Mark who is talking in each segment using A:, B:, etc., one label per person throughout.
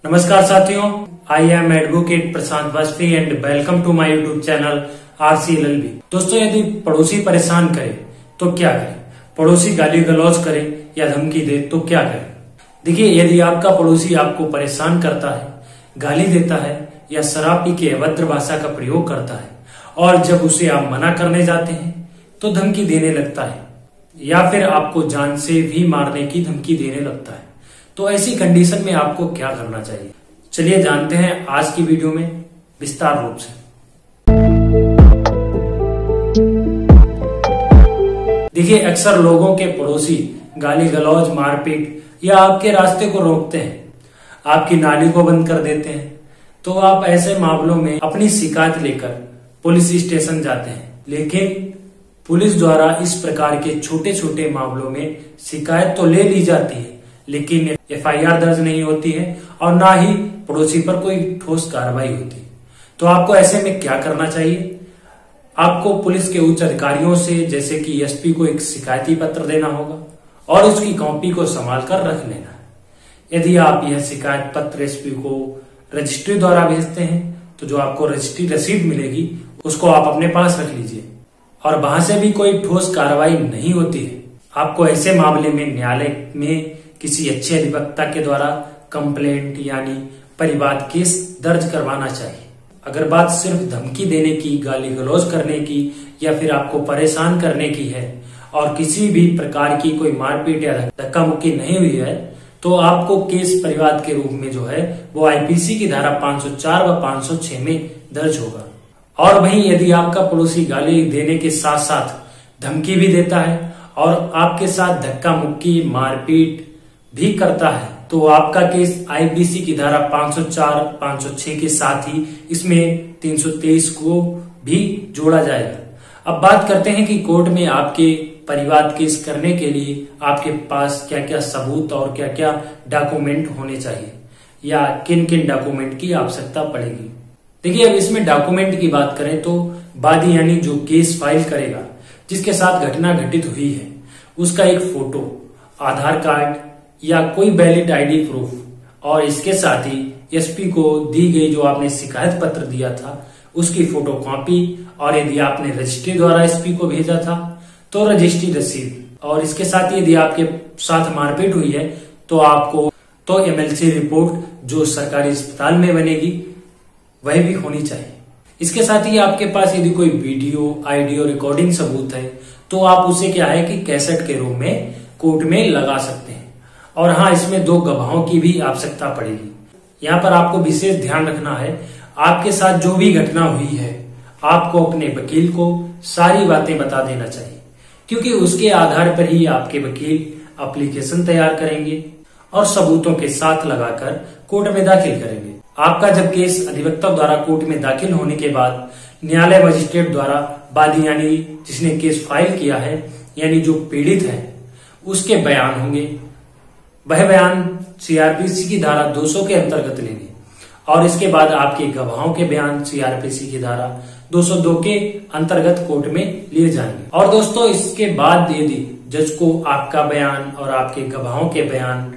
A: नमस्कार साथियों, I am advocate Prashant Vajpayee and welcome to my YouTube channel RCLLB। दोस्तों, यदि पड़ोसी परेशान करे तो क्या करें? पड़ोसी गाली गलौज करे या धमकी दे तो क्या करें? देखिए, यदि आपका पड़ोसी आपको परेशान करता है, गाली देता है या शराब पी के अभद्र भाषा का प्रयोग करता है और जब उसे आप मना करने जाते हैं तो धमकी देने लगता है या फिर आपको जान से भी मारने की धमकी देने लगता है, तो ऐसी कंडीशन में आपको क्या करना चाहिए? चलिए जानते हैं आज की वीडियो में विस्तार रूप से। देखिए, अक्सर लोगों के पड़ोसी गाली गलौज, मारपीट या आपके रास्ते को रोकते हैं, आपकी नाली को बंद कर देते हैं, तो आप ऐसे मामलों में अपनी शिकायत लेकर पुलिस स्टेशन जाते हैं। लेकिन पुलिस द्वारा इस प्रकार के छोटे छोटे मामलों में शिकायत तो ले ली जाती है, लेकिन FIR दर्ज नहीं होती है और ना ही पड़ोसी पर कोई ठोस कार्रवाई होती है। तो आपको ऐसे में क्या करना चाहिए? आपको पुलिस के उच्च अधिकारियों से, जैसे कि SP को, एक शिकायती पत्र देना होगा और उसकी कॉपी को संभाल कर रख लेना है। यदि आप यह शिकायत पत्र SP को रजिस्ट्री द्वारा भेजते हैं तो जो आपको रजिस्ट्री रसीद मिलेगी उसको आप अपने पास रख लीजिए और वहां से भी कोई ठोस कार्रवाई नहीं होती है, आपको ऐसे मामले में न्यायालय में किसी अच्छे अधिवक्ता के द्वारा कंप्लेंट यानी परिवाद केस दर्ज करवाना चाहिए। अगर बात सिर्फ धमकी देने की, गाली गलौज करने की या फिर आपको परेशान करने की है और किसी भी प्रकार की कोई मारपीट या धक्का मुक्की नहीं हुई है, तो आपको केस परिवाद के रूप में जो है वो IPC की धारा 504 व 506 में दर्ज होगा। और वहीं यदि आपका पड़ोसी गाली देने के साथ साथ धमकी भी देता है और आपके साथ धक्का मुक्की, मारपीट भी करता है, तो आपका केस IPC की धारा 504, 506 के साथ ही इसमें 323 को भी जोड़ा जाएगा। अब बात करते हैं कि कोर्ट में आपके परिवाद केस करने के लिए आपके पास क्या क्या सबूत और क्या क्या डॉक्यूमेंट होने चाहिए या किन किन डॉक्यूमेंट की आवश्यकता पड़ेगी। देखिए, अब इसमें डॉक्यूमेंट की बात करें तो वादी यानी जो केस फाइल करेगा, जिसके साथ घटना घटित हुई है, उसका एक फोटो, आधार कार्ड या कोई वैलिड ID प्रूफ और इसके साथ ही SP को दी गई जो आपने शिकायत पत्र दिया था उसकी फोटो कॉपी, और यदि आपने रजिस्ट्री द्वारा SP को भेजा था तो रजिस्ट्री रसीद, और इसके साथ ही यदि आपके साथ मारपीट हुई है तो आपको MLC रिपोर्ट जो सरकारी अस्पताल में बनेगी वह भी होनी चाहिए। इसके साथ ही आपके पास यदि कोई वीडियो, ऑडियो रिकॉर्डिंग सबूत है तो आप उसे क्या है कि कैसेट के रूप में कोर्ट में लगा सकते हैं। और हाँ, इसमें 2 गवाहों की भी आवश्यकता पड़ेगी। यहाँ पर आपको विशेष ध्यान रखना है, आपके साथ जो भी घटना हुई है आपको अपने वकील को सारी बातें बता देना चाहिए, क्योंकि उसके आधार पर ही आपके वकील एप्लीकेशन तैयार करेंगे और सबूतों के साथ लगाकर कोर्ट में दाखिल करेंगे। आपका जब केस अधिवक्ता द्वारा कोर्ट में दाखिल होने के बाद न्यायालय मजिस्ट्रेट द्वारा वादी यानी जिसने केस फाइल किया है यानी जो पीड़ित है उसके बयान होंगे। वह बयान CRPC की धारा 200 के अंतर्गत लेंगे और इसके बाद आपके गवाहों के बयान CRPC की धारा 202 के अंतर्गत कोर्ट में लिए जाएंगे। और दोस्तों, इसके बाद यदि जज को आपका बयान और आपके गवाहों के बयान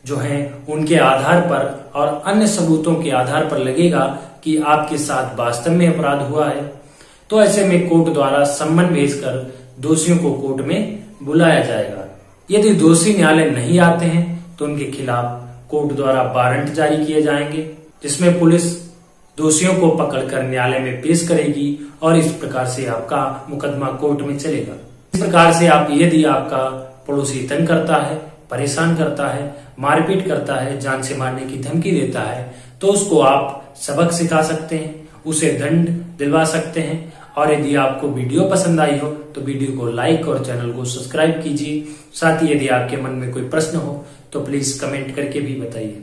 A: जो हैं उनके आधार पर और अन्य सबूतों के आधार पर लगेगा कि आपके साथ वास्तव में अपराध हुआ है, तो ऐसे में कोर्ट द्वारा सम्मन भेजकर दोषियों को कोर्ट में बुलाया जाएगा। यदि दोषी न्यायालय नहीं आते हैं तो उनके खिलाफ कोर्ट द्वारा वारंट जारी किए जाएंगे, जिसमें पुलिस दोषियों को पकड़कर न्यायालय में पेश करेगी और इस प्रकार से आपका मुकदमा कोर्ट में चलेगा। इस प्रकार से यदि आपका पड़ोसी तंग करता है, परेशान करता है, मारपीट करता है, जान से मारने की धमकी देता है, तो उसको आप सबक सिखा सकते हैं, उसे दंड दिलवा सकते हैं। और यदि आपको वीडियो पसंद आई हो तो वीडियो को लाइक और चैनल को सब्सक्राइब कीजिए। साथ ही यदि आपके मन में कोई प्रश्न हो तो प्लीज कमेंट करके भी बताइए।